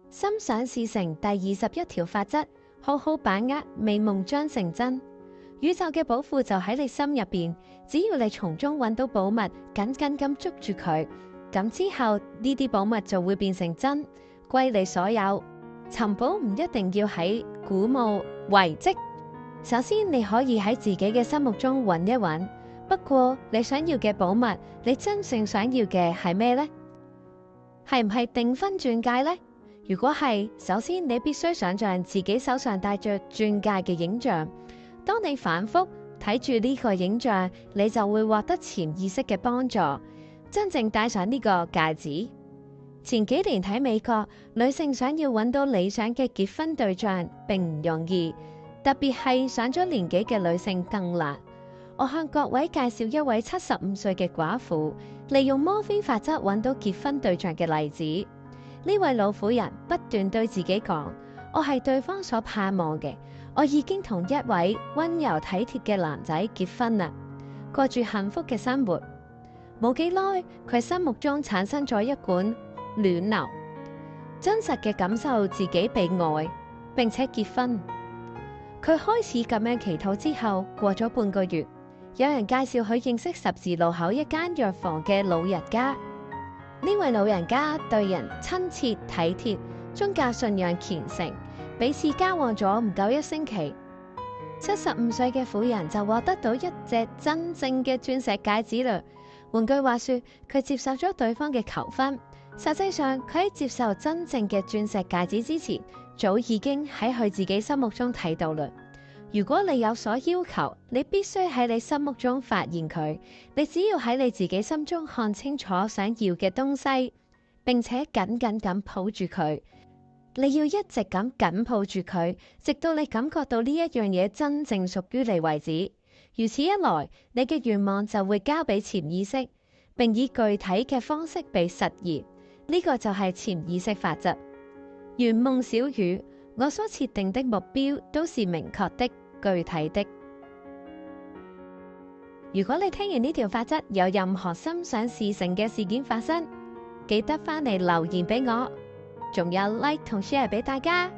心想事成第21條法則，好好把握，美夢將成真。宇宙嘅寶庫就喺你心入邊，只要你從中揾到寶物，緊緊咁捉住佢，咁之後呢啲寶物就會變成真，歸你所有。尋寶唔一定要喺古墓遺跡，首先你可以喺自己嘅心目中揾一揾。不過你想要嘅寶物，你真正想要嘅係咩呢？係唔係訂婚鑽戒呢？如果係，首先你必須想象自己手上戴着鑽戒嘅影像。當你反覆睇住呢個影像，你就會獲得潛意識嘅幫助，真正戴上呢個戒指。前幾年喺美國，女性想要揾到理想嘅結婚對象並唔容易，特別係上咗年紀嘅女性更難。我向各位介紹一位75歲嘅寡婦，利用摩菲法則揾到結婚對象嘅例子。呢位老婦人不斷對自己講：我係對方所盼望嘅，我已經同一位溫柔體貼嘅男仔結婚啦，過住幸福嘅生活。冇幾耐，佢心目中產生咗一股暖流，真實嘅感受自己被愛，並且結婚。佢開始咁樣祈禱之後，過咗半個月，有人介紹佢認識十字路口一間藥房嘅老人家。呢位老人家對人親切體貼，宗教信仰虔誠，彼此交往咗唔夠1星期，75歲嘅婦人就獲得到一隻真正嘅鑽石戒指啦。換句話說，佢接受咗對方嘅求婚。實際上，佢喺接受真正嘅鑽石戒指之前，早已經喺佢自己心目中睇到啦。如果你有所要求，你必須喺你心目中發現佢。你只要喺你自己心中看清楚想要嘅東西，並且緊緊咁抱住佢。你要一直咁緊抱住佢，直到你感覺到呢一樣嘢真正屬於你為止。如此一來，你嘅願望就會交俾潛意識，並以具體嘅方式被實現。呢個就係潛意識法則。圓夢小語，我所設定的目標都是明確的、具體的。如果你聽完呢條法則有任何心想事成嘅事件發生，記得返嚟留言俾我，仲有 like 同 share 俾大家。